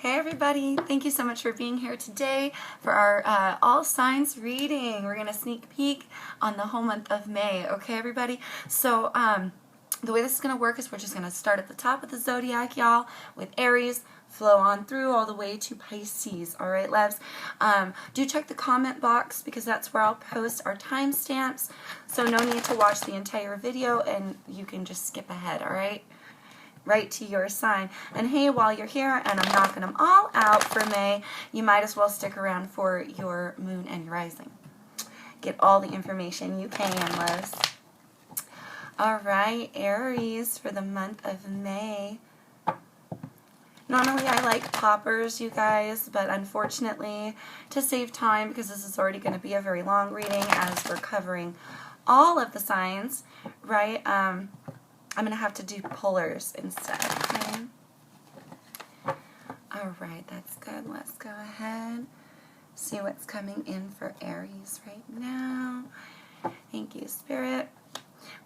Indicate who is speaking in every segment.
Speaker 1: Hey everybody, thank you so much for being here today for our all signs reading. We're going to sneak peek on the whole month of May, okay everybody? So the way this is going to work is we're just going to start at the top of the zodiac, y'all, with Aries, flow on through all the way to Pisces, all right, loves? Do check the comment box because that's where I'll post our timestamps, so no need to watch the entire video and you can just skip ahead, all right? Right to your sign. And hey, while you're here and I'm knocking them all out for May, you might as well stick around for your moon and your rising. Get all the information you can, loves. All right, Aries for the month of May. Normally I like poppers, you guys, but unfortunately, to save time, because this is already going to be a very long reading as we're covering all of the signs, right? I'm going to have to do polars instead, okay? Alright, that's good. Let's go ahead. See what's coming in for Aries right now. Thank you, Spirit.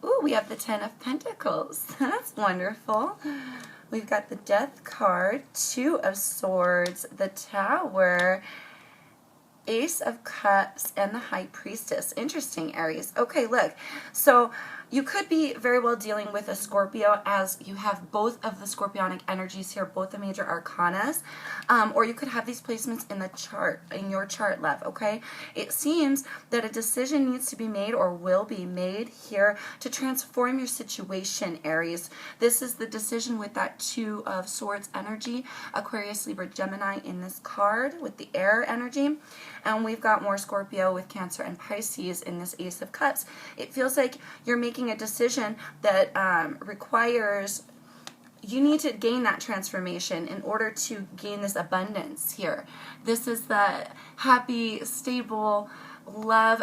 Speaker 1: Ooh, we have the Ten of Pentacles. That's wonderful. We've got the Death card, Two of Swords, the Tower, Ace of Cups, and the High Priestess. Interesting, Aries. Okay, look. So you could be very well dealing with a Scorpio, as you have both of the Scorpionic energies here, both the major arcanas, or you could have these placements in the chart, in your chart, love, okay? It seems that a decision needs to be made or will be made here to transform your situation, Aries. This is the decision with that Two of Swords energy, Aquarius, Libra, Gemini in this card with the air energy. And we've got more Scorpio with Cancer and Pisces in this Ace of Cups. It feels like you're making a decision that requires, you need to gain that transformation in order to gain this abundance here. This is the happy, stable love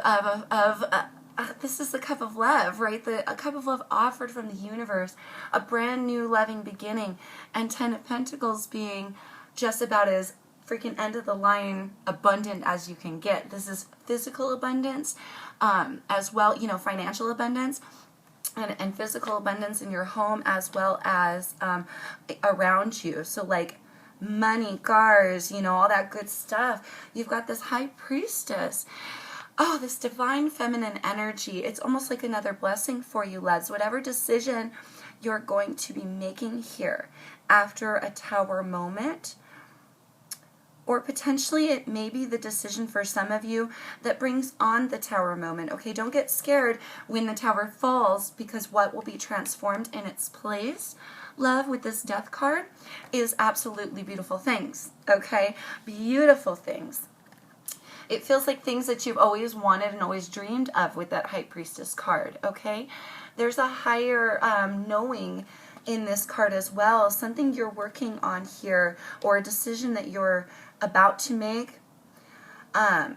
Speaker 1: this is the cup of love, right? A cup of love offered from the universe, a brand new loving beginning, and Ten of Pentacles being just about as freaking end of the line abundant as you can get. This is physical abundance as well, you know, financial abundance and physical abundance in your home as well as around you. So like money, cars, you know, all that good stuff. You've got this High Priestess. Oh, this divine feminine energy. It's almost like another blessing for you, loves. Whatever decision you're going to be making here after a Tower moment, or potentially it may be the decision for some of you that brings on the Tower moment. Okay, don't get scared when the Tower falls, because what will be transformed in its place, love, with this Death card is absolutely beautiful things. Okay, beautiful things. It feels like things that you've always wanted and always dreamed of with that High Priestess card. Okay, there's a higher knowing in this card as well, something you're working on here, or a decision that you're about to make.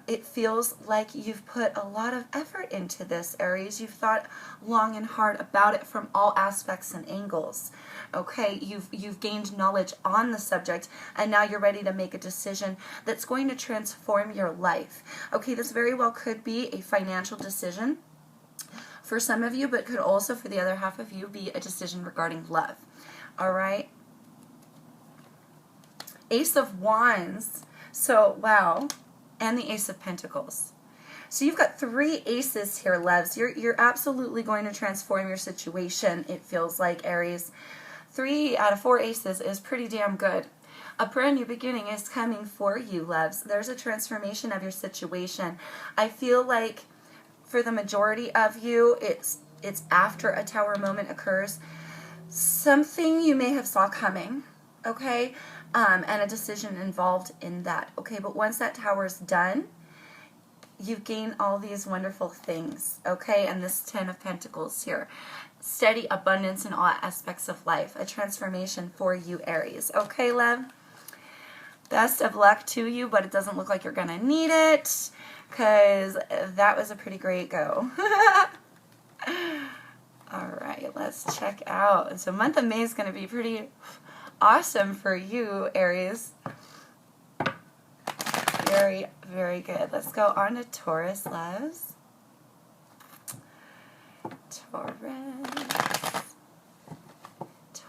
Speaker 1: It feels like you've put a lot of effort into this, Aries. You've thought long and hard about it from all aspects and angles. Okay, you've gained knowledge on the subject, and now you're ready to make a decision that's going to transform your life. Okay, this very well could be a financial decision for some of you, but could also, for the other half of you, be a decision regarding love. All right. Ace of Wands. So, wow. And the Ace of Pentacles. So you've got three aces here, loves. You're absolutely going to transform your situation, it feels like, Aries. 3 out of 4 aces is pretty damn good. A brand new beginning is coming for you, loves. There's a transformation of your situation. I feel like for the majority of you, it's after a Tower moment occurs. Something you may have saw coming, okay? And a decision involved in that, okay? But once that Tower is done, you've gained all these wonderful things, okay? And this Ten of Pentacles here. Steady abundance in all aspects of life. A transformation for you, Aries. Okay, love? Best of luck to you, but it doesn't look like you're going to need it, because that was a pretty great go. All right, let's check out. So month of May is going to be pretty awesome for you, Aries. Very, very good. Let's go on to Taurus, loves.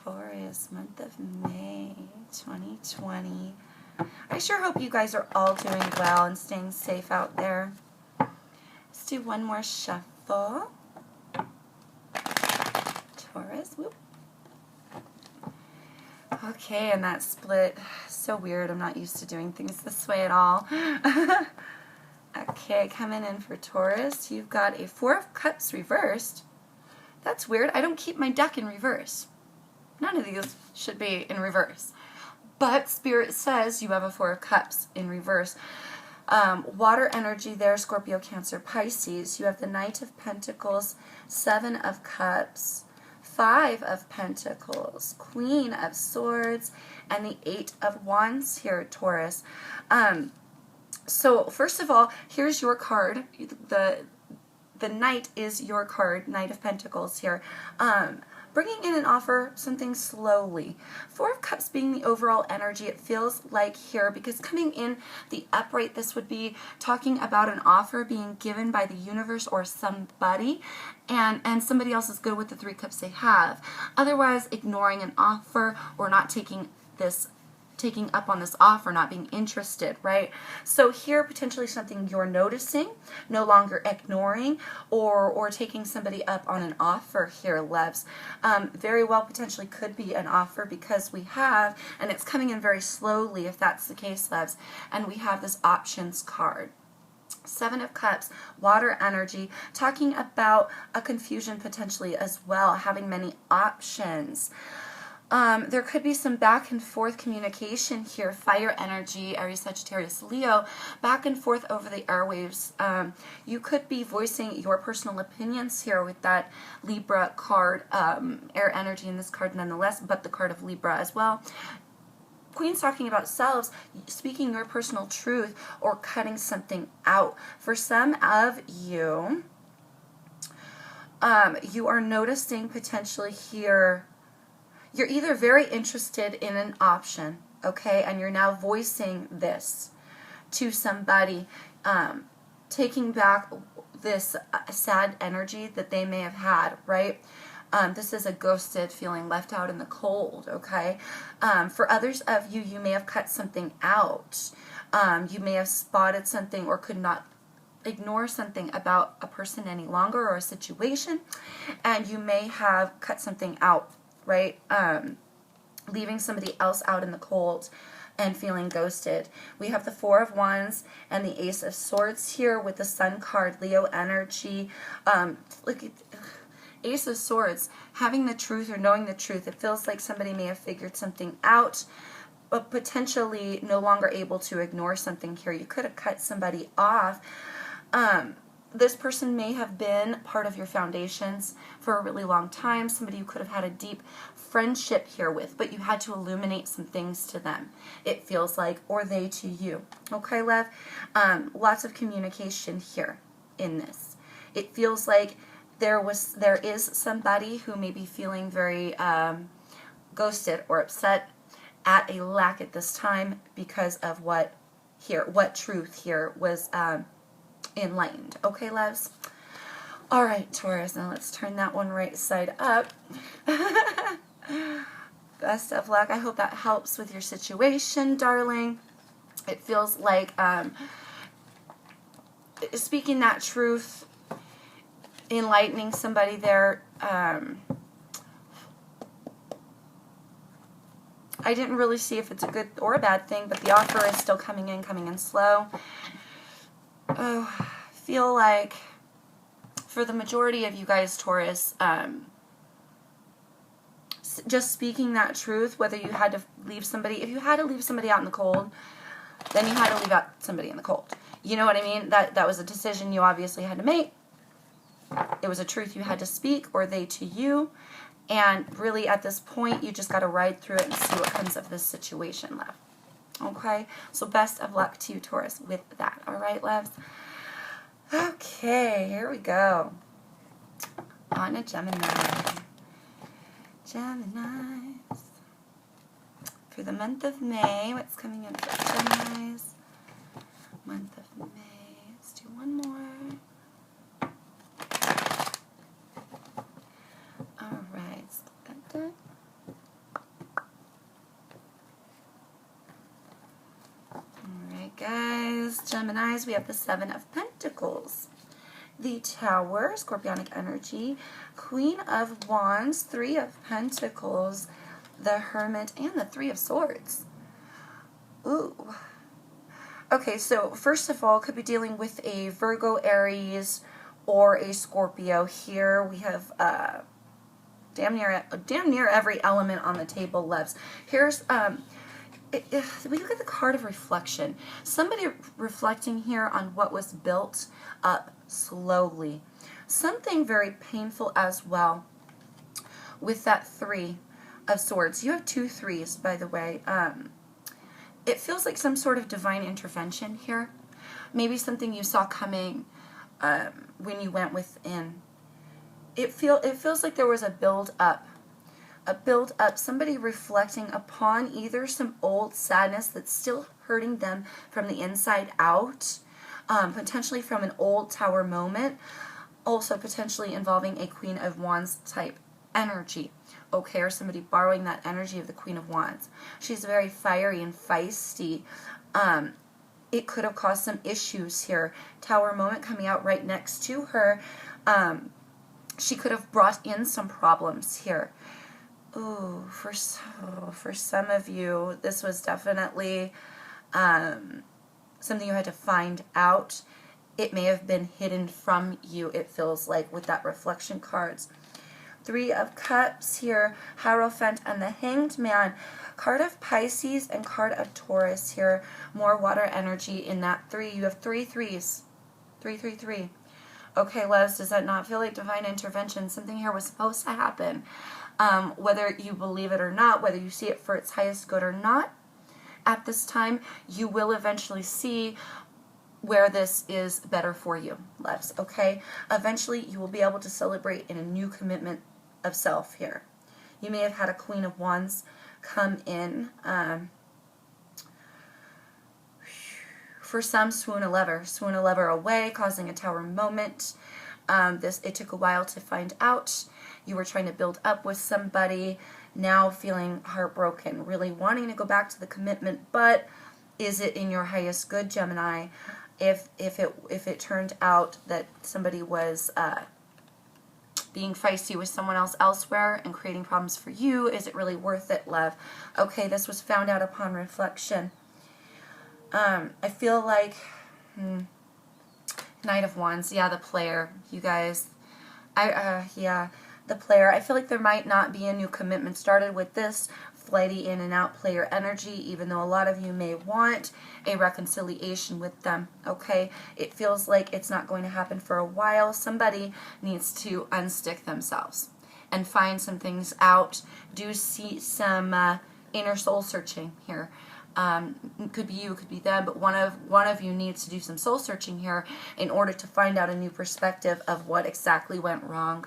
Speaker 1: Taurus, month of May 2020. I sure hope you guys are all doing well and staying safe out there. Let's do one more shuffle. Taurus, whoop. Okay, and that split, so weird. I'm not used to doing things this way at all. Okay, coming in for Taurus, you've got a Four of Cups reversed. That's weird. I don't keep my deck in reverse. None of these should be in reverse. But Spirit says you have a Four of Cups in reverse. Water energy there, Scorpio, Cancer, Pisces. You have the Knight of Pentacles, Seven of Cups, Five of Pentacles, Queen of Swords, and the Eight of Wands here, Taurus. So first of all, here's your card. The Knight is your card, Knight of Pentacles here. Bringing in an offer, something slowly. Four of Cups being the overall energy, it feels like here, because coming in the upright, this would be talking about an offer being given by the universe or somebody, and somebody else is good with the Three Cups they have. Otherwise, ignoring an offer or not taking up on this offer, not being interested, right? So here, potentially something you're noticing, no longer ignoring, or taking somebody up on an offer here, loves. Very well potentially could be an offer because we have, and it's coming in very slowly if that's the case, loves, and we have this options card. Seven of Cups, water energy, talking about a confusion potentially as well, having many options. There could be some back and forth communication here. Fire energy, Aries, Sagittarius, Leo, back and forth over the airwaves. You could be voicing your personal opinions here with that Libra card, air energy in this card nonetheless, but the card of Libra as well. Queen's talking about selves, speaking your personal truth or cutting something out. For some of you, you are noticing potentially here, you're either very interested in an option, okay, and you're now voicing this to somebody, taking back this sad energy that they may have had, right? This is a ghosted feeling, left out in the cold, okay? For others of you, you may have cut something out. You may have spotted something or could not ignore something about a person any longer or a situation, and you may have cut something out, right? Leaving somebody else out in the cold and feeling ghosted. We have the Four of Wands and the Ace of Swords here with the Sun card, Leo energy. Look at Ace of Swords, having the truth or knowing the truth. It feels like somebody may have figured something out, but potentially no longer able to ignore something here. You could have cut somebody off. This person may have been part of your foundations for a really long time, somebody you could have had a deep friendship here with, but you had to illuminate some things to them, it feels like, or they to you. Okay, love? Lots of communication here in this. It feels like there is somebody who may be feeling very ghosted or upset at a lack at this time because of what truth here was enlightened. Okay, loves? All right, Taurus, now let's turn that one right side up. Best of luck. I hope that helps with your situation, darling. It feels like speaking that truth, enlightening somebody there. I didn't really see if it's a good or a bad thing, but the offer is still coming in slow. Oh, I feel like for the majority of you guys, Taurus, just speaking that truth, whether you had to leave somebody, if you had to leave somebody out in the cold, then you had to leave out somebody in the cold. You know what I mean? That was a decision you obviously had to make. It was a truth you had to speak, or they to you. And really, at this point, you just got to ride through it and see what comes of this situation, love. Okay? So best of luck to you, Taurus, with that. All right, loves? Okay, here we go. On to Gemini. Geminis. For the month of May, what's coming in for Geminis? Month of May. Let's do one more. All right, let's get that done. Alright guys, Geminis, we have the Seven of Pentacles, the Tower, Scorpionic energy, Queen of Wands, Three of Pentacles, the Hermit, and the Three of Swords. Ooh. Okay, so first of all, could be dealing with a Virgo, Aries, or a Scorpio. Here we have damn near every element on the table, loves. Here's we look at the card of reflection. Somebody reflecting here on what was built up slowly. Something very painful as well with that Three of Swords. You have two threes, by the way. It feels like some sort of divine intervention here. Maybe something you saw coming when you went within. It feels like there was a build up. Somebody reflecting upon either some old sadness that's still hurting them from the inside out, potentially from an old Tower moment, also potentially involving a Queen of Wands type energy. Okay, or somebody borrowing that energy of the Queen of Wands. She's very fiery and feisty. It could have caused some issues here. Tower moment coming out right next to her. She could have brought in some problems here. Ooh, for some of you, this was definitely something you had to find out. It may have been hidden from you, it feels like, with that reflection cards. Three of Cups here, Hierophant, and the Hanged Man. Card of Pisces and card of Taurus here. More water energy in that three. You have three threes. 3, 3, 3. Okay, loves, does that not feel like divine intervention? Something here was supposed to happen. Whether you believe it or not, whether you see it for its highest good or not, at this time, you will eventually see where this is better for you, loves, okay? Eventually, you will be able to celebrate in a new commitment of self here. You may have had a Queen of Wands come in. For some, swoon a lover away, causing a Tower moment. It took a while to find out. You were trying to build up with somebody, now feeling heartbroken, really wanting to go back to the commitment, but is it in your highest good, Gemini? If it turned out that somebody was being feisty with someone else elsewhere and creating problems for you, is it really worth it, love? Okay, this was found out upon reflection. I feel like Knight of Wands, yeah, the player, you guys. Yeah, the player. I feel like there might not be a new commitment started with this flighty in and out player energy, even though a lot of you may want a reconciliation with them, okay? It feels like it's not going to happen for a while. Somebody needs to unstick themselves and find some things out. Do see some inner soul searching here. It could be you, it could be them, but one of you needs to do some soul searching here in order to find out a new perspective of what exactly went wrong.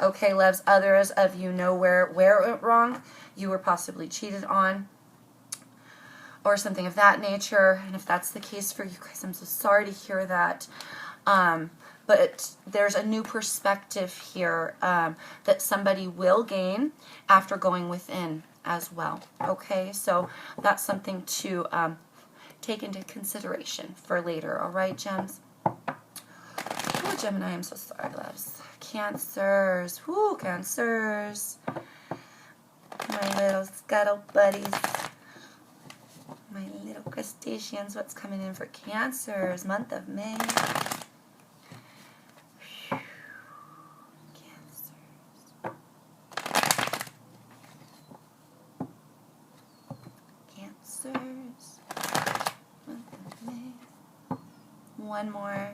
Speaker 1: Okay, loves, others of you know where it went wrong. You were possibly cheated on or something of that nature, and if that's the case for you guys, I'm so sorry to hear that. But there's a new perspective here that somebody will gain after going within as well. Okay, so that's something to take into consideration for later. All right, gems? Oh, Gemini, I'm so sorry, loves. Cancers. Whoo, Cancers. My little scuttle buddies. My little crustaceans. What's coming in for Cancers? Month of May. Cancers. Month of May. One more.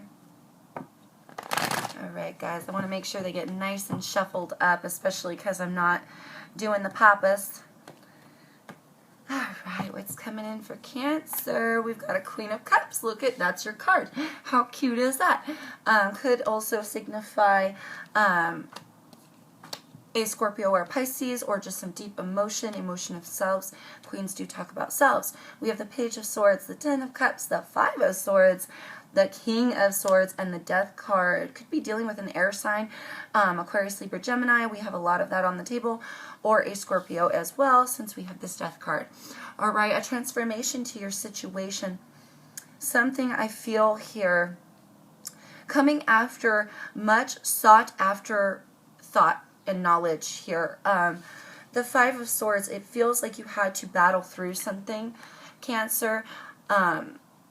Speaker 1: Alright, guys, I want to make sure they get nice and shuffled up, especially because I'm not doing the papas. Alright, what's coming in for Cancer? We've got a Queen of Cups. Look at, that's your card. How cute is that? Could also signify a Scorpio or a Pisces, or just some deep emotion of selves. Queens do talk about selves. We have the Page of Swords, the Ten of Cups, the Five of Swords, the King of Swords, and the Death card. Could be dealing with an air sign, Aquarius, Libra, Gemini. We have a lot of that on the table, or a Scorpio as well, since we have this Death card. All right, a transformation to your situation. Something I feel here coming after much sought after thought and knowledge here. The Five of Swords, it feels like you had to battle through something, Cancer,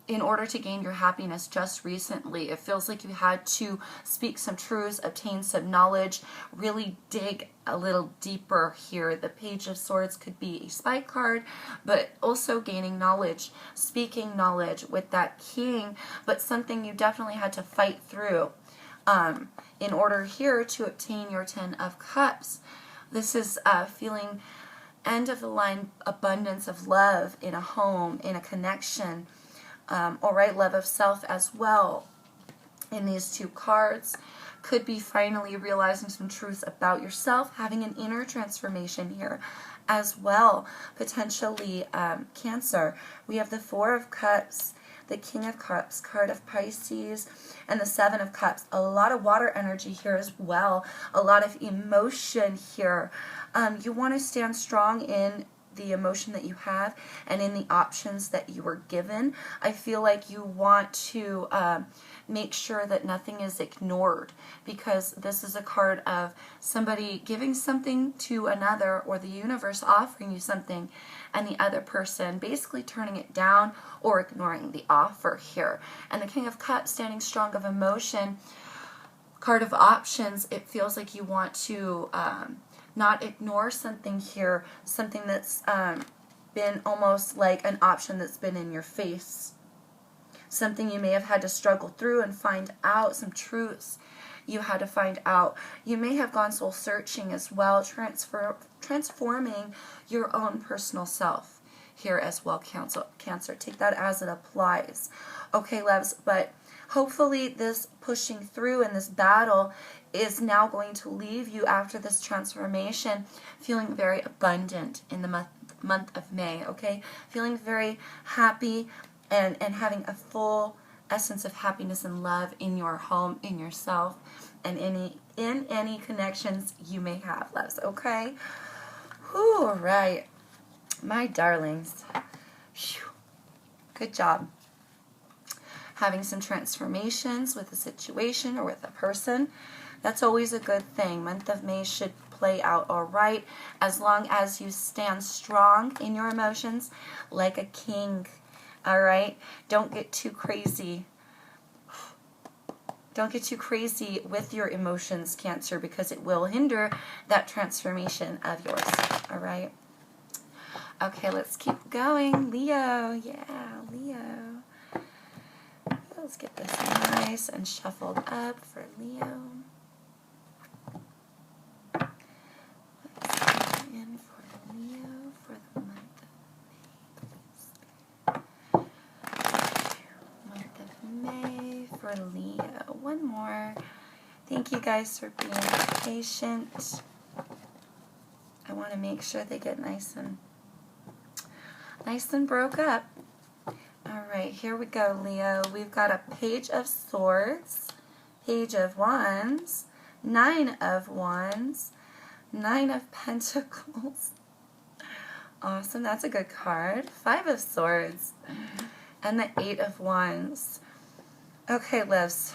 Speaker 1: in order to gain your happiness just recently. It feels like you had to speak some truths, obtain some knowledge, really dig a little deeper here. The Page of Swords could be a spy card, but also gaining knowledge, speaking knowledge with that King, but something you definitely had to fight through in order here to obtain your Ten of Cups. This is feeling end of the line abundance of love in a home, in a connection. All right, love of self as well in these two cards. Could be finally realizing some truths about yourself, having an inner transformation here as well. Potentially Cancer. We have the Four of Cups, the King of Cups, card of Pisces, and the Seven of Cups. A lot of water energy here as well. A lot of emotion here. You want to stand strong in the emotion that you have and in the options that you were given. I feel like you want to make sure that nothing is ignored, because this is a card of somebody giving something to another, or the universe offering you something, and the other person basically turning it down or ignoring the offer here. And the King of Cups, standing strong of emotion, card of options. It feels like you want to not ignore something here, something that's been almost like an option that's been in your face. Something you may have had to struggle through and find out, some truths you had to find out. You may have gone soul searching as well, transforming your own personal self here as well, Cancer. Take that as it applies. Okay, loves, but hopefully this pushing through in this battle is now going to leave you after this transformation feeling very abundant in the month of May, okay? Feeling very happy and having a full essence of happiness and love in your home, in yourself, and in any connections you may have, loves, okay? Whew, all right. My darlings. Whew. Good job. Having some transformations with a situation or with a person. That's always a good thing. Month of May should play out all right, as long as you stand strong in your emotions like a king. All right? Don't get too crazy. Don't get too crazy with your emotions, Cancer, because it will hinder that transformation of yours. All right? Okay, let's keep going. Leo. Yeah, Leo. Let's get this nice and shuffled up for Leo. Let's go in for Leo for the month of May. Month of May for Leo. One more. Thank you guys for being patient. I want to make sure they get nice and broke up. All right, here we go, Leo. We've got a Page of Swords, Page of Wands, Nine of Wands, Nine of Pentacles. Awesome, that's a good card. Five of Swords, and the Eight of Wands. Okay, Liz.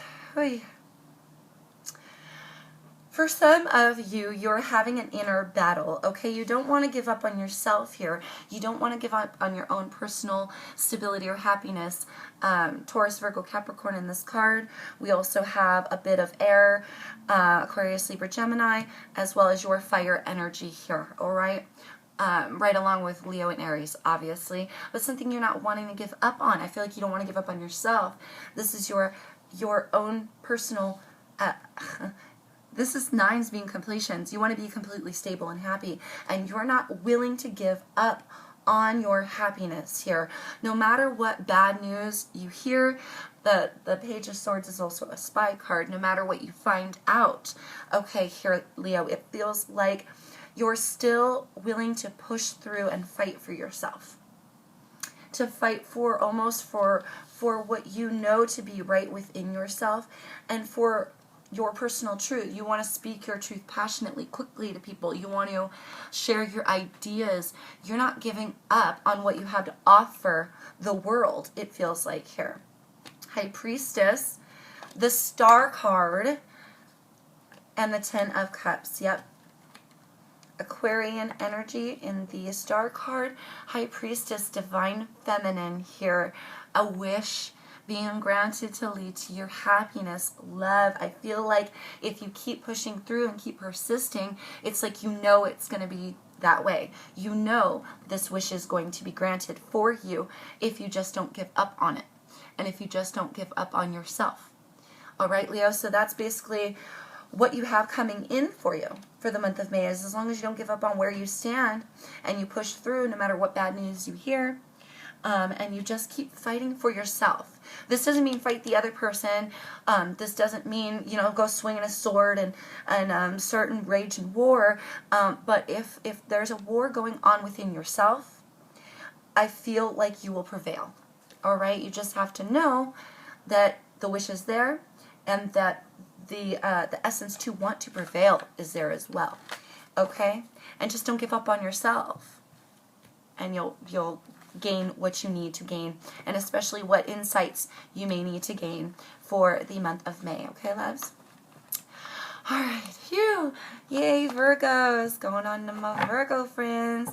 Speaker 1: For some of you, you're having an inner battle, okay? You don't want to give up on yourself here. You don't want to give up on your own personal stability or happiness. Taurus, Virgo, Capricorn in this card. We also have a bit of air, Aquarius, Libra, Gemini, as well as your fire energy here, all right? Right along with Leo and Aries, obviously. But something you're not wanting to give up on. I feel like you don't want to give up on yourself. This is your own personal... This is nines being completions. You want to be completely stable and happy, and you're not willing to give up on your happiness here. No matter what bad news you hear, the Page of Swords is also a spy card. No matter what you find out, okay, here, Leo, it feels like you're still willing to push through and fight for yourself. To fight for what you know to be right within yourself, and for your personal truth. You want to speak your truth passionately, quickly to people. You want to share your ideas. You're not giving up on what you have to offer the world, it feels like here. High Priestess, the Star card, and the Ten of Cups. Yep. Aquarian energy in the Star card. High Priestess, divine feminine here. A wish being granted to lead to your happiness, love. I feel like if you keep pushing through and keep persisting, it's like you know it's going to be that way. You know this wish is going to be granted for you if you just don't give up on it. And if you just don't give up on yourself. All right, Leo, so that's basically what you have coming in for you for the month of May. Is as long as you don't give up on where you stand and you push through no matter what bad news you hear, and you just keep fighting for yourself. This doesn't mean fight the other person. This doesn't mean, you know, go swinging a sword and start and rage and war. But if there's a war going on within yourself, I feel like you will prevail. All right? You just have to know that the wish is there and that the essence to want to prevail is there as well. Okay? And just don't give up on yourself. And you'll gain what you need to gain, and especially what insights you may need to gain for the month of May. Okay, loves? All right. Phew. Yay, Virgos. Going on to my Virgo friends.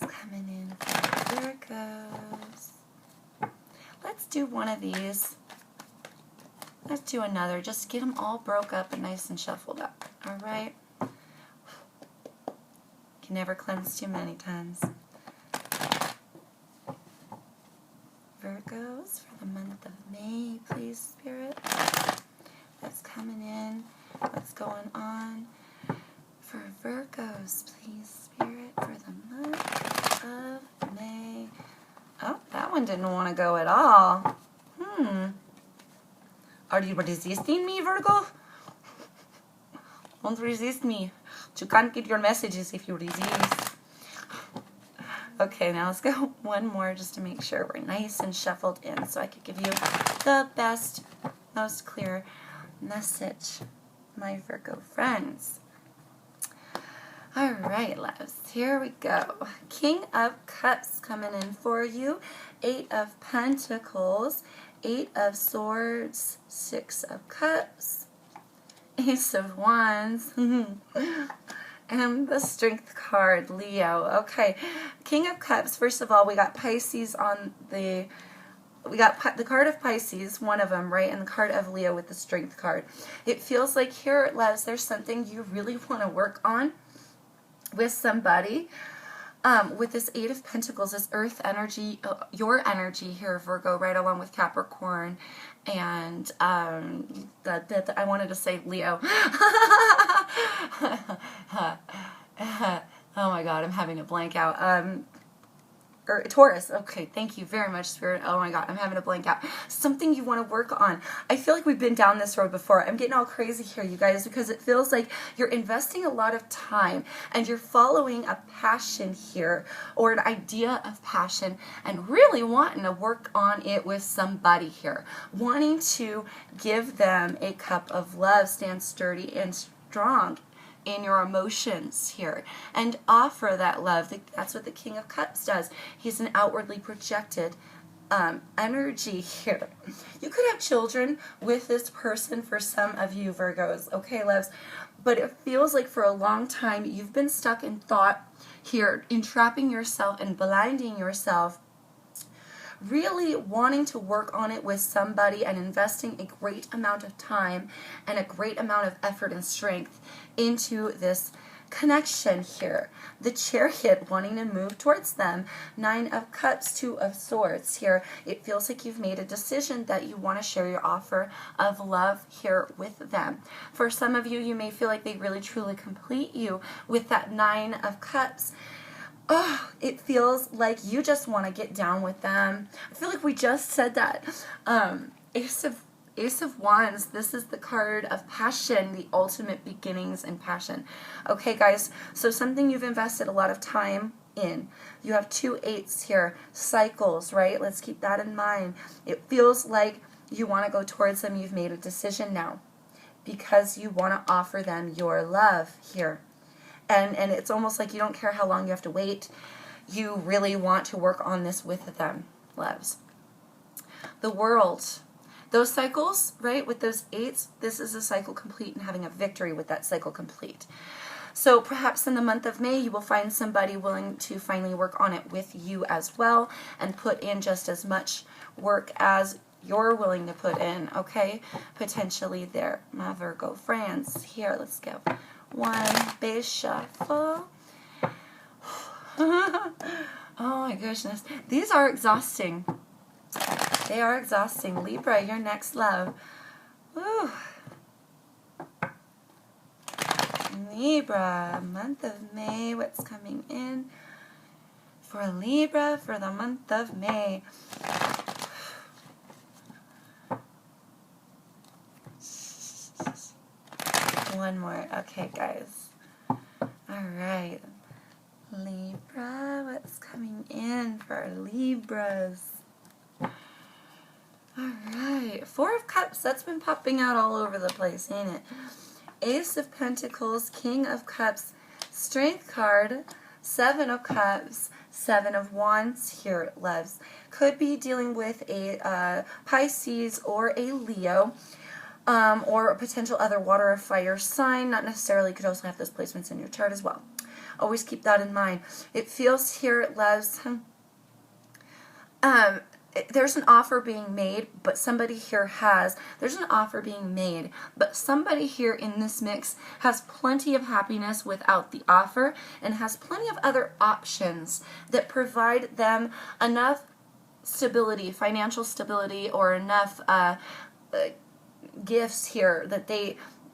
Speaker 1: It's coming in for Virgos. Let's do one of these. Let's do another. Just get them all broke up and nice and shuffled up. All right? Can never cleanse too many times. Virgos for the month of May, please, Spirit. That's coming in. What's going on for Virgos, please, Spirit, for the month of May. Oh, that one didn't want to go at all. Are you resisting me, Virgo? Don't resist me. You can't get your messages if you resist. Okay, now let's go one more just to make sure we're nice and shuffled in so I could give you the best, most clear message, my Virgo friends. All right, loves, here we go. King of Cups coming in for you. 8 of Pentacles, 8 of Swords, 6 of Cups, Ace of Wands, and the Strength card, Leo. Okay, King of Cups, first of all, we got Pisces on the... We got the card of Pisces, one of them, right, and the card of Leo with the Strength card. It feels like here, loves, there's something you really want to work on with somebody. With this 8 of Pentacles, this earth energy, your energy here, Virgo, right along with Capricorn, and I wanted to say Leo. Oh my God, I'm having a blank out. Or Taurus. Okay, thank you very much, Spirit. Oh my God, I'm having a blank out. Something you want to work on. I feel like we've been down this road before. I'm getting all crazy here, you guys, because it feels like you're investing a lot of time and you're following a passion here, or an idea of passion, and really wanting to work on it with somebody here. Wanting to give them a cup of love, stand sturdy and strong in your emotions here and offer that love. That's what the King of Cups does. He's an outwardly projected energy here. You could have children with this person for some of you Virgos, okay, loves, but it feels like for a long time you've been stuck in thought here, entrapping yourself and blinding yourself, really wanting to work on it with somebody and investing a great amount of time and a great amount of effort and strength into this connection here. The Chariot wanting to move towards them. 9 of Cups, 2 of Swords here. It feels like you've made a decision that you want to share your offer of love here with them. For some of you, you may feel like they really truly complete you with that 9 of Cups. Oh, it feels like you just want to get down with them. I feel like we just said that. Ace of Wands, this is the card of passion, the ultimate beginnings and passion. Okay, guys, so something you've invested a lot of time in. You have 2 8s here, cycles, right? Let's keep that in mind. It feels like you want to go towards them. You've made a decision now because you want to offer them your love here. And it's almost like you don't care how long you have to wait. You really want to work on this with them, loves. The World. Those cycles, right, with those 8s, this is a cycle complete and having a victory with that cycle complete. So perhaps in the month of May, you will find somebody willing to finally work on it with you as well and put in just as much work as you're willing to put in, okay? Potentially there, my Virgo friends. Here, let's go. 1, base shuffle. Oh my goodness. These are exhausting. They are exhausting. Libra, your next love. Woo. Libra, month of May. What's coming in for Libra for the month of May? One more. Okay, guys. All right. Libra, what's coming in for Libras? Alright, 4 of Cups, that's been popping out all over the place, ain't it? Ace of Pentacles, King of Cups, Strength card, 7 of Cups, 7 of Wands here, loves. Could be dealing with a Pisces or a Leo, or a potential other water or fire sign. Not necessarily, could also have those placements in your chart as well. Always keep that in mind. It feels here, loves, there's an offer being made, but somebody here there's an offer being made, but somebody here in this mix has plenty of happiness without the offer and has plenty of other options that provide them enough stability, financial stability, or enough gifts here that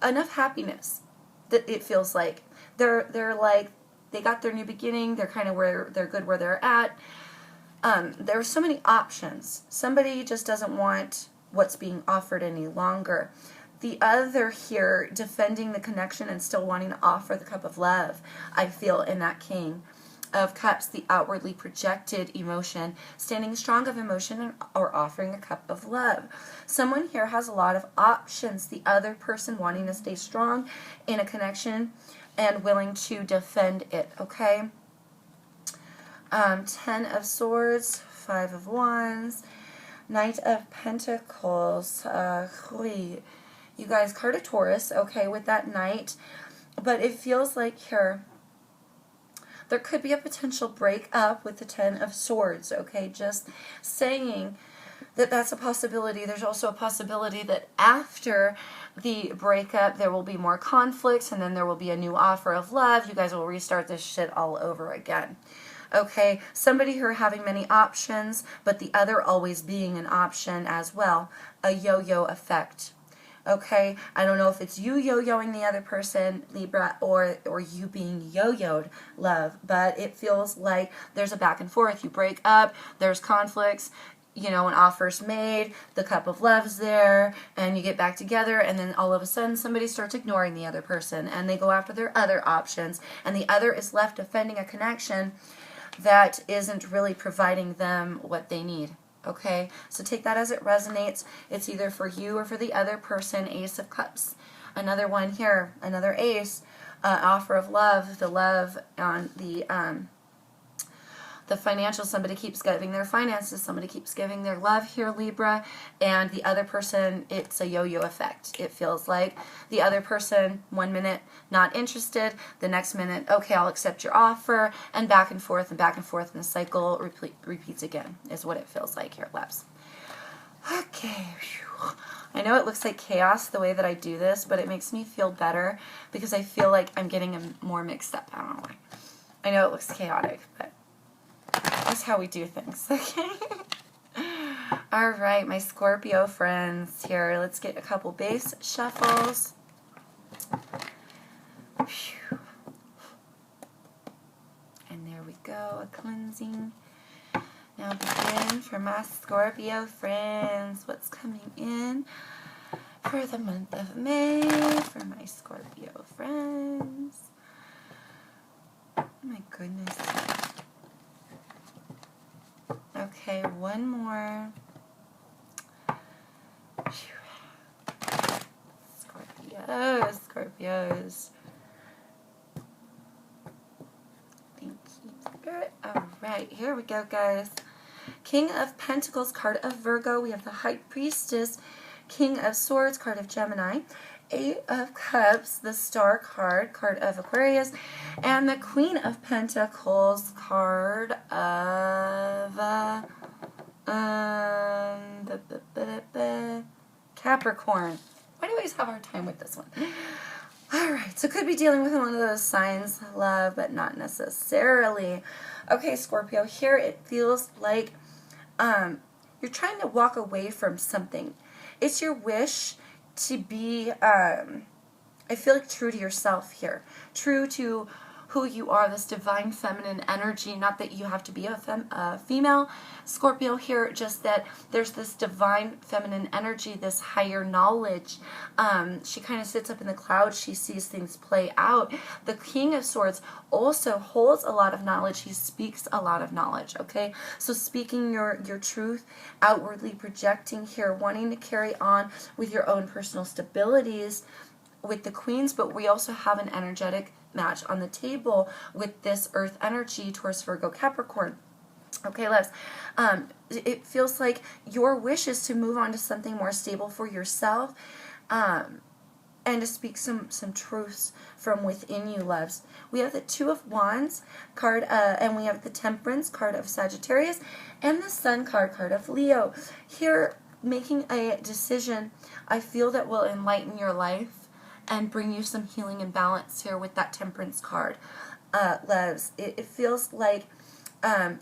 Speaker 1: enough happiness that it feels like. They're like, they got their new beginning, they're kind of where they're good where they're at. There are so many options. Somebody just doesn't want what's being offered any longer. The other here, defending the connection and still wanting to offer the cup of love, I feel in that King of Cups, the outwardly projected emotion, standing strong of emotion or offering a cup of love. Someone here has a lot of options. The other person wanting to stay strong in a connection and willing to defend it, okay? 10 of Swords, 5 of Wands, Knight of Pentacles. You guys, card of Taurus, okay, with that Knight. But it feels like here, there could be a potential breakup with the 10 of Swords, okay? Just saying that that's a possibility. There's also a possibility that after the breakup, there will be more conflicts, and then there will be a new offer of love. You guys will restart this shit all over again. Okay, somebody here having many options, but the other always being an option as well. A yo-yo effect. Okay, I don't know if it's you yo-yoing the other person, Libra, or you being yo-yoed, love, but it feels like there's a back and forth. You break up, there's conflicts, you know, an offer's made, the cup of love's there, and you get back together, and then all of a sudden somebody starts ignoring the other person, and they go after their other options, and the other is left defending a connection that isn't really providing them what they need. Okay, so take that as it resonates. It's either for you or for the other person. Ace of Cups. Another one here, another ace. Offer of love, the love on the financial. Somebody keeps giving their finances, somebody keeps giving their love here, Libra, and the other person, it's a yo-yo effect. It feels like the other person, 1 minute not interested, the next minute, okay, I'll accept your offer, and back and forth, and the cycle repeats again, is what it feels like here, loves. Okay. I know it looks like chaos the way that I do this, but it makes me feel better because I feel like I'm getting them more mixed up. I don't know why. I know it looks chaotic, but that's how we do things, okay? All right, my Scorpio friends here. Let's get a couple base shuffles. Whew. And there we go, a cleansing. Now begin for my Scorpio friends. What's coming in for the month of May for my Scorpio friends? Oh my goodness. Okay, one more. Scorpios, Scorpios. Thank you, Spirit. All right, here we go, guys. King of Pentacles, card of Virgo. We have the High Priestess. King of Swords, card of Gemini. Eight of Cups, the Star card, card of Aquarius. And the Queen of Pentacles, card of Capricorn. Why do I always have a hard time with this one? Alright, so could be dealing with one of those signs, love, but not necessarily. Okay, Scorpio, here it feels like you're trying to walk away from something. It's your wish to be, I feel like true to yourself here. True to who you are, this divine feminine energy. Not that you have to be a female Scorpio here, just that there's this divine feminine energy, this higher knowledge. She kind of sits up in the clouds. She sees things play out. The King of Swords also holds a lot of knowledge. He speaks a lot of knowledge, okay? So speaking your truth, outwardly projecting here, wanting to carry on with your own personal stabilities with the Queens, but we also have an energetic match on the table with this earth energy towards Virgo Capricorn. Okay, loves. It feels like your wish is to move on to something more stable for yourself, and to speak some truths from within you, loves. We have the Two of Wands card, and we have the Temperance card of Sagittarius, and the Sun card of Leo. Here, making a decision, I feel that will enlighten your life and bring you some healing and balance here with that Temperance card, loves. It feels like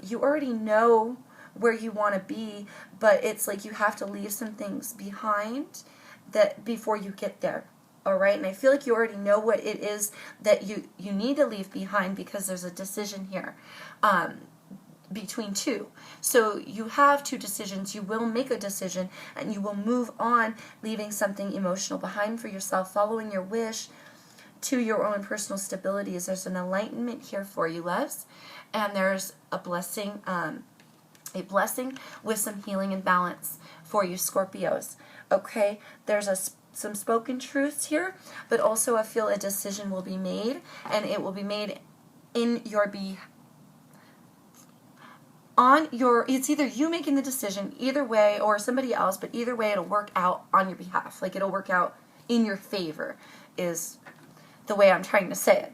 Speaker 1: you already know where you want to be, but it's like you have to leave some things behind that before you get there. All right, and I feel like you already know what it is that you need to leave behind because there's a decision here between two. So you have two decisions. You will make a decision and you will move on, leaving something emotional behind for yourself, following your wish to your own personal stabilities. There's an enlightenment here for you, loves, and there's a blessing with some healing and balance for you, Scorpios. Okay, there's some spoken truths here, but also I feel a decision will be made, and it will be made in your it's either you making the decision, either way, or somebody else, but either way it'll work out on your behalf. Like it'll work out in your favor is the way I'm trying to say it.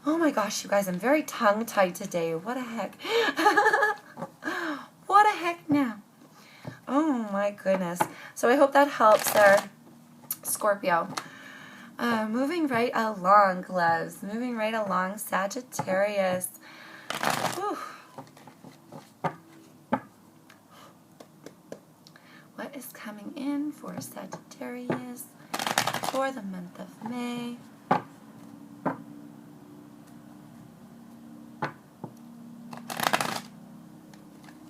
Speaker 1: Oh my gosh, you guys, I'm very tongue-tied today. What a heck. What a heck now. Oh my goodness. So I hope that helps there, Scorpio. Moving right along, loves. Moving right along, Sagittarius. Whew. What is coming in for Sagittarius for the month of May?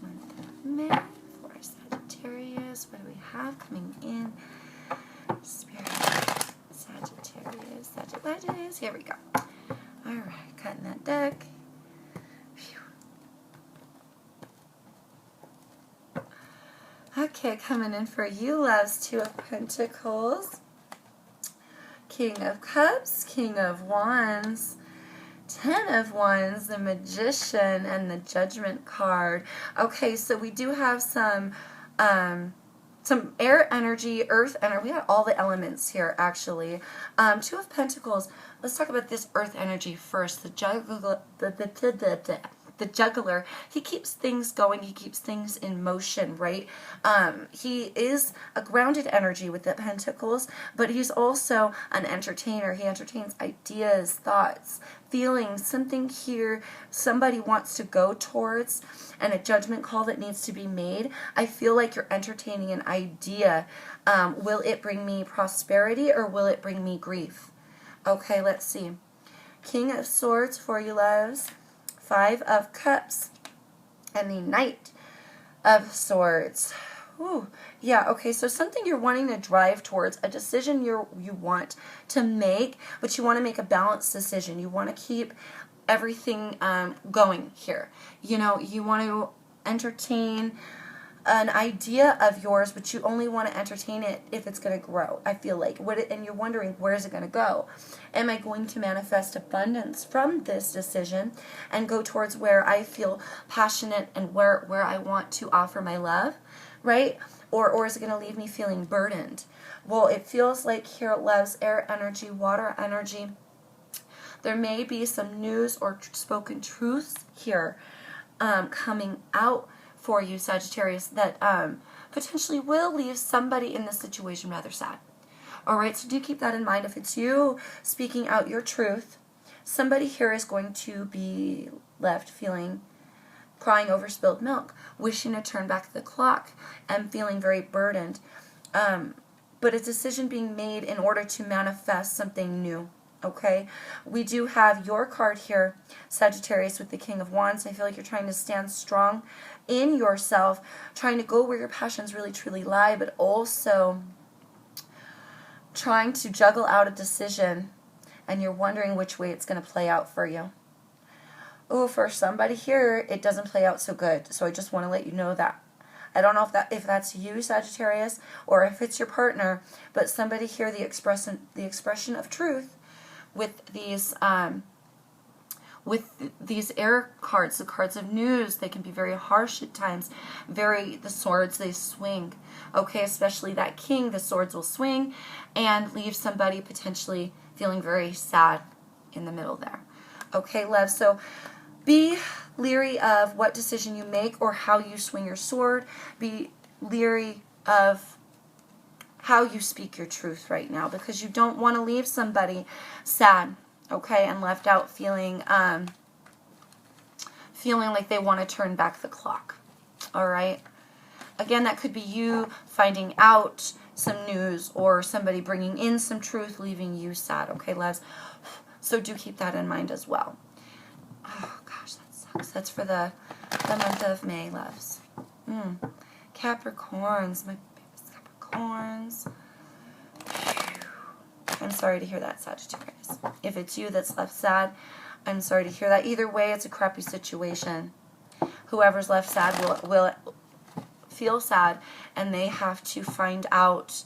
Speaker 1: Month of May for Sagittarius. What do we have coming in? Spirit, Sagittarius. Here we go. All right, cutting that deck. Okay, coming in for you, loves. Two of Pentacles, King of Cups, King of Wands, Ten of Wands, the Magician, and the Judgment card. Okay, so we do have some air energy, earth energy. We have all the elements here, actually. Two of Pentacles. Let's talk about this earth energy first. The the juggler, he keeps things going, he keeps things in motion, right? He is a grounded energy with the pentacles, but he's also an entertainer. He entertains ideas, thoughts, feelings, something here somebody wants to go towards, and a judgment call that needs to be made. I feel like you're entertaining an idea. Will it bring me prosperity or will it bring me grief? Okay, let's see. King of Swords for you, loves. 5 of Cups. And the Knight of Swords. Ooh, yeah, okay, so something you're wanting to drive towards, a decision you want to make, but you want to make a balanced decision. You want to keep everything going here. You know, you want to entertain an idea of yours, but you only want to entertain it if it's going to grow. I feel like, and you're wondering, where is it going to go? Am I going to manifest abundance from this decision and go towards where I feel passionate and where I want to offer my love, right? Or is it going to leave me feeling burdened? Well, it feels like here it loves air energy, water energy. There may be some news or spoken truths here coming out for you, Sagittarius, that potentially will leave somebody in this situation rather sad. All right, so do keep that in mind. If it's you speaking out your truth, somebody here is going to be left feeling, crying over spilled milk, wishing to turn back the clock, and feeling very burdened. But a decision being made in order to manifest something new. Okay, we do have your card here, Sagittarius, with the King of Wands. I feel like you're trying to stand strong in yourself, trying to go where your passions really truly lie, but also trying to juggle out a decision, and you're wondering which way it's going to play out for you. Oh, for somebody here, it doesn't play out so good. So I just want to let you know that. I don't know if that's you, Sagittarius, or if it's your partner, but somebody here, the expression of truth with these air cards, the cards of news, they can be very harsh at times. The swords, they swing. Okay, especially that king, the swords will swing and leave somebody potentially feeling very sad in the middle there. Okay, love, so be leery of what decision you make or how you swing your sword. Be leery of how you speak your truth right now, because you don't want to leave somebody sad, okay, and left out feeling like they want to turn back the clock. All right. Again, that could be you finding out some news or somebody bringing in some truth, leaving you sad. Okay, loves. So do keep that in mind as well. Oh gosh, that sucks. That's for the month of May, loves. Capricorns, my baby's Capricorns. I'm sorry to hear that, Sagittarius. If it's you that's left sad, I'm sorry to hear that. Either way, it's a crappy situation. Whoever's left sad will feel sad, and they have to find out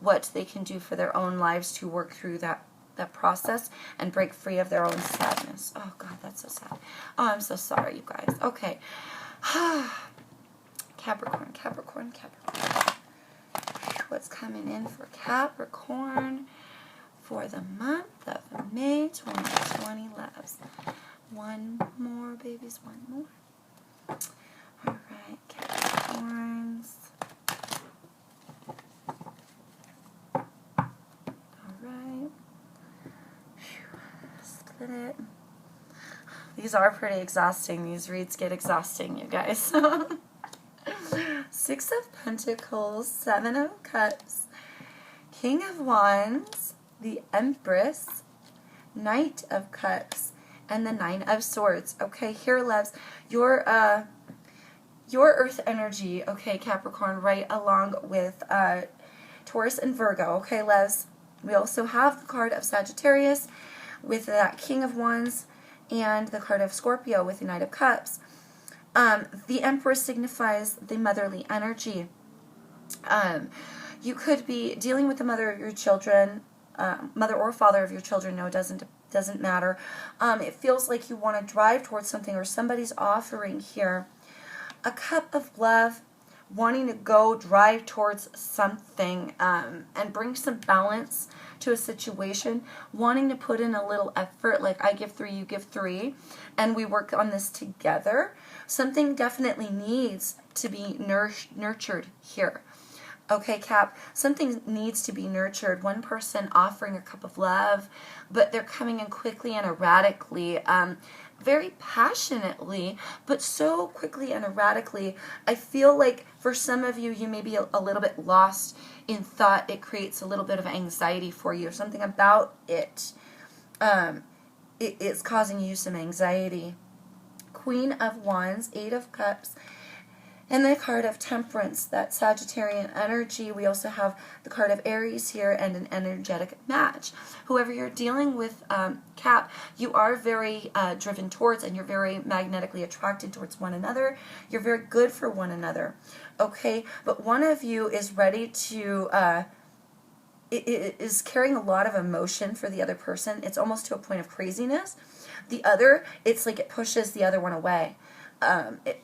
Speaker 1: what they can do for their own lives to work through that process and break free of their own sadness. Oh, God, that's so sad. Oh, I'm so sorry, you guys. Okay. Capricorn, Capricorn, Capricorn. What's coming in for Capricorn for the month of May 2020, loves? One more, babies, one more. All right, Capricorns. All right. Split it. These are pretty exhausting. These reads get exhausting, you guys. 6 of Pentacles, 7 of Cups, King of Wands, the Empress, Knight of Cups, and the 9 of Swords. Okay, here, loves, your Earth energy, okay, Capricorn, right along with Taurus and Virgo. Okay, loves, we also have the card of Sagittarius with that King of Wands and the card of Scorpio with the Knight of Cups. The Empress signifies the motherly energy. You could be dealing with the mother of your children, mother or father of your children. No, it doesn't matter. It feels like you want to drive towards something, or somebody's offering here a cup of love, wanting to go drive towards something and bring some balance to a situation, wanting to put in a little effort, like I give 3, you give 3, and we work on this together. Something definitely needs to be nurtured here. Okay, Cap, something needs to be nurtured. One person offering a cup of love, but they're coming in quickly and erratically, very passionately, but so quickly and erratically. I feel like for some of you, you may be a little bit lost in thought. It creates a little bit of anxiety for you, or something about it. It's causing you some anxiety. Queen of Wands, 8 of Cups, and the card of Temperance, that Sagittarian energy. We also have the card of Aries here and an energetic match. Whoever you're dealing with, Cap, you are very driven towards, and you're very magnetically attracted towards one another. You're very good for one another. Okay, but one of you is ready to, it is carrying a lot of emotion for the other person. It's almost to a point of craziness. The other, it's like it pushes the other one away.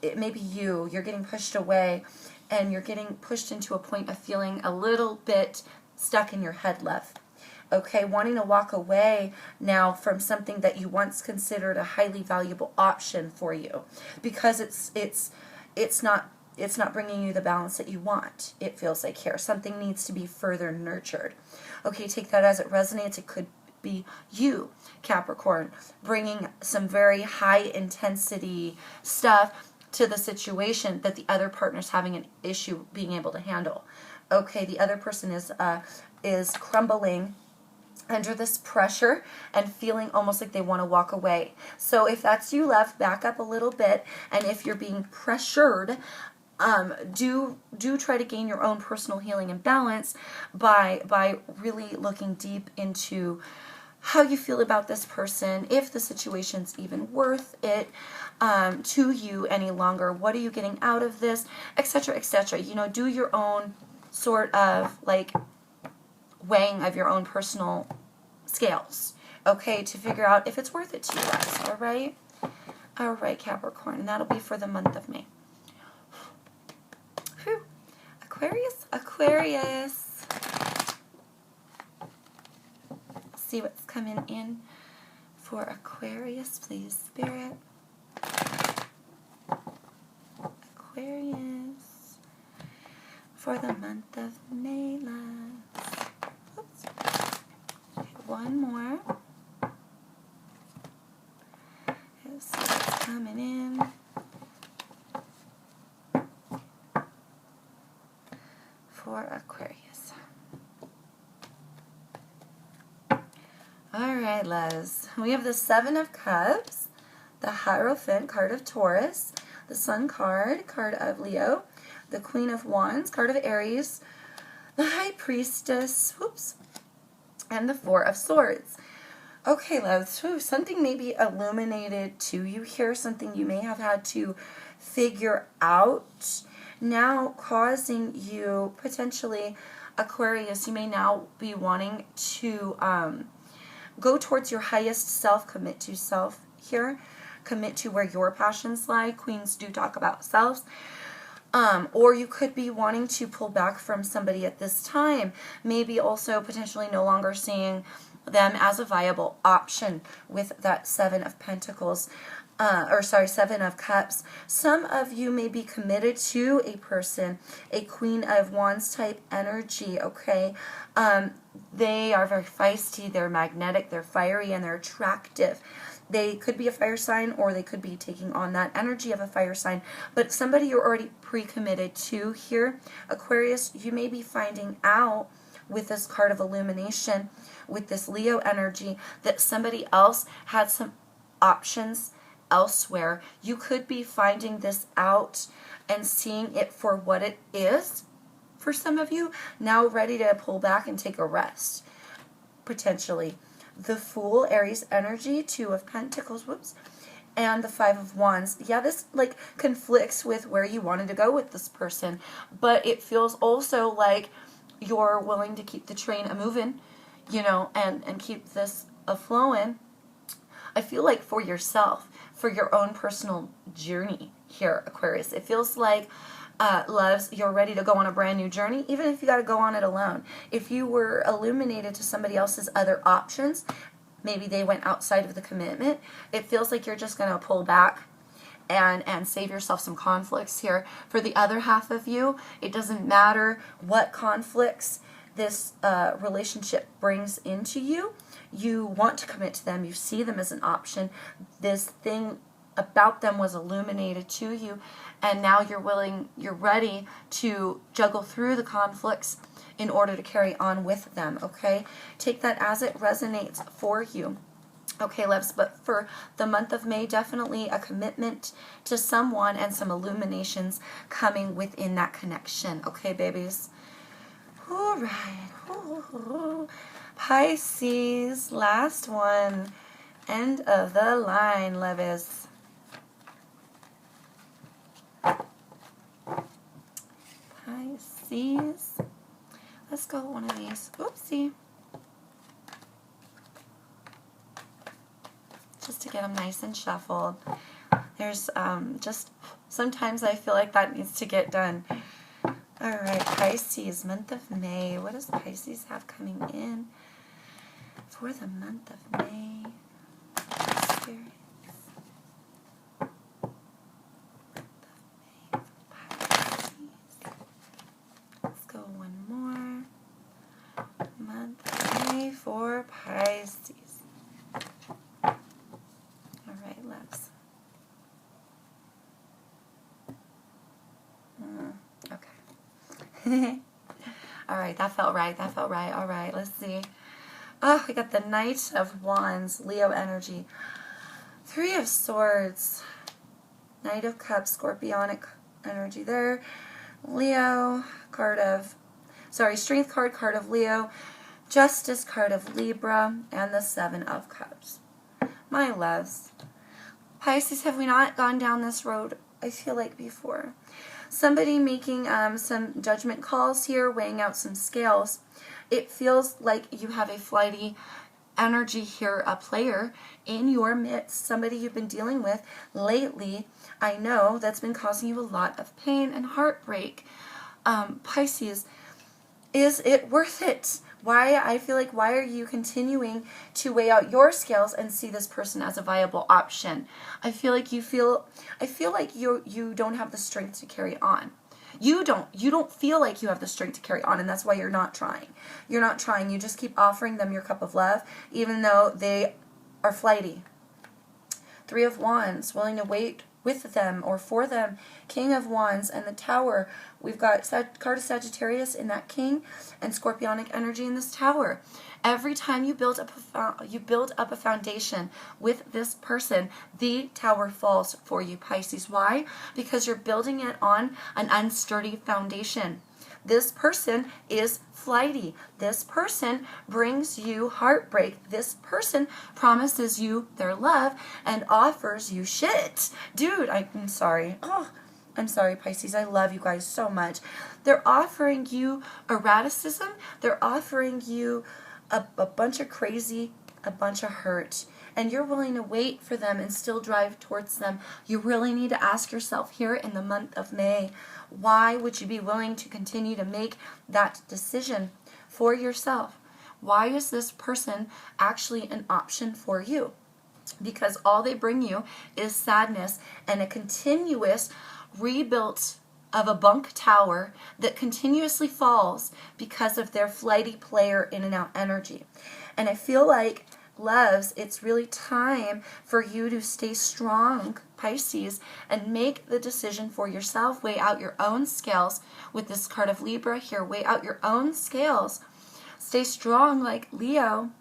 Speaker 1: It may be you're getting pushed away, and you're getting pushed into a point of feeling a little bit stuck in your head, love. Okay, wanting to walk away now from something that you once considered a highly valuable option for you, because it's not bringing you the balance that you want. It feels like here something needs to be further nurtured. Okay, take that as it resonates. It could be you, Capricorn, bringing some very high intensity stuff to the situation that the other partner's having an issue being able to handle. Okay, the other person is crumbling under this pressure and feeling almost like they want to walk away. So if that's you, love, back up a little bit, and if you're being pressured, do try to gain your own personal healing and balance by really looking deep into how you feel about this person, if the situation's even worth it to you any longer. What are you getting out of this, etc., etc. You know, do your own sort of like weighing of your own personal scales, okay, to figure out if it's worth it to you guys. All right, Capricorn, and that'll be for the month of May. Whew. Aquarius. See what's coming in for Aquarius, please, Spirit. Aquarius for the month of May, love. Oops. Okay, one more. Let's see what's coming in for Aquarius. All right, Les. We have the 7 of Cups, the Hierophant, card of Taurus, the Sun card, card of Leo, the Queen of Wands, card of Aries, the High Priestess, whoops, and the 4 of Swords. Okay, Les, something may be illuminated to you here, something you may have had to figure out, now causing you, potentially, Aquarius, you may now be wanting to go towards your highest self, commit to self here, commit to where your passions lie. Queens do talk about selves. Or you could be wanting to pull back from somebody at this time, maybe also potentially no longer seeing them as a viable option with that 7 of Pentacles. 7 of Cups. Some of you may be committed to a person, a Queen of Wands type energy, okay? They are very feisty, they're magnetic, they're fiery, and they're attractive. They could be a fire sign, or they could be taking on that energy of a fire sign, but somebody you're already pre-committed to here. Aquarius, you may be finding out with this card of illumination, with this Leo energy, that somebody else had some options elsewhere. You could be finding this out and seeing it for what it is for some of you, now ready to pull back and take a rest, potentially. The Fool, Aries energy, 2 of Pentacles, whoops, and the 5 of Wands. Yeah, this like conflicts with where you wanted to go with this person, but it feels also like you're willing to keep the train a-moving, you know, and keep this a-flowing. I feel like for yourself, for your own personal journey here, Aquarius. It feels like loves, you're ready to go on a brand new journey, even if you got to go on it alone. If you were illuminated to somebody else's other options, maybe they went outside of the commitment, it feels like you're just going to pull back and save yourself some conflicts here. For the other half of you, it doesn't matter what conflicts this relationship brings into you. You want to commit to them. You see them as an option. This thing about them was illuminated to you, and now you're ready to juggle through the conflicts in order to carry on with them, okay? Take that as it resonates for you. Okay, loves, but for the month of May, definitely a commitment to someone and some illuminations coming within that connection. Okay, babies? All right. Ooh. Pisces, last one. End of the line, loves. Pisces. Let's go with one of these. Oopsie. Just to get them nice and shuffled. There's just sometimes I feel like that needs to get done. All right, Pisces, month of May. What does Pisces have coming in for the month of May? Spirit. Let's go one more. Month of May for Pisces. All right, that felt right. That felt right. All right, let's see. Oh, we got the Knight of Wands, Leo energy. Three of Swords, Knight of Cups, Scorpionic energy there. Leo, Strength card of Leo, Justice card of Libra, and the Seven of Cups. My loves, Pisces, have we not gone down this road, I feel like, before? Somebody making some judgment calls here, weighing out some scales. It feels like you have a flighty energy here, a player in your midst, somebody you've been dealing with lately. I know that's been causing you a lot of pain and heartbreak. Pisces, is it worth it? I feel like, why are you continuing to weigh out your scales and see this person as a viable option? I feel like you don't have the strength to carry on. You don't feel like you have the strength to carry on, and that's why you're not trying. You're not trying. You just keep offering them your cup of love, even though they are flighty. Three of Wands, willing to wait with them or for them. King of Wands and the Tower. We've got card of Sagittarius in that King and Scorpionic energy in this Tower. Every time you build up a foundation with this person, the Tower falls for you, Pisces. Why? Because you're building it on an unsturdy foundation. This person is flighty. This person brings you heartbreak. This person promises you their love and offers you shit. Dude, I'm sorry. Oh, I'm sorry, Pisces. I love you guys so much. They're offering you erraticism. They're offering you a bunch of crazy, a bunch of hurt. And you're willing to wait for them and still drive towards them. You really need to ask yourself here in the month of May, why would you be willing to continue to make that decision for yourself? Why is this person actually an option for you? Because all they bring you is sadness and a continuous rebuilt of a bunk tower that continuously falls because of their flighty player in and out energy. And I feel like, loves, it's really time for you to stay strong, Pisces, and make the decision for yourself. Weigh out your own scales with this card of Libra here. Weigh out your own scales. Stay strong like Leo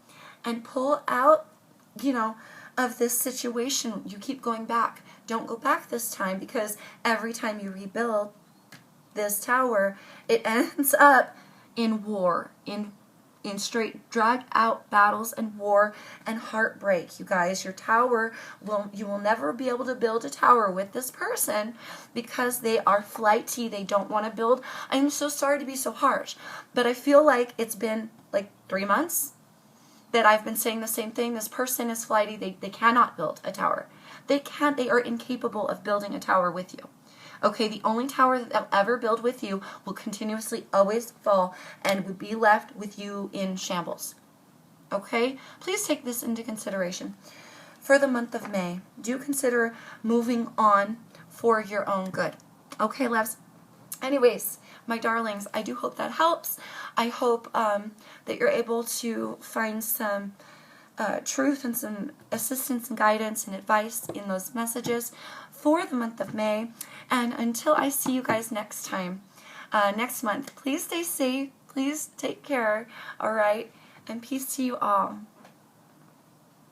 Speaker 1: and pull out, of this situation. You keep going back. Don't go back this time, because every time you rebuild this tower, it ends up in war, in straight drag out battles and war and heartbreak. You guys, your tower you will never be able to build a tower with this person because they are flighty. They don't want to build. I'm so sorry to be so harsh, but I feel like it's been like 3 months that I've been saying the same thing. This person is flighty. They cannot build a tower. They are incapable of building a tower with you. Okay, the only tower that they'll ever build with you will continuously always fall and would be left with you in shambles. Okay, please take this into consideration. For the month of May, do consider moving on for your own good. Okay, loves? Anyways, my darlings, I do hope that helps. I hope that you're able to find some truth and some assistance and guidance and advice in those messages for the month of May. And until I see you guys next time, next month, please stay safe. Please take care. All right. And peace to you all.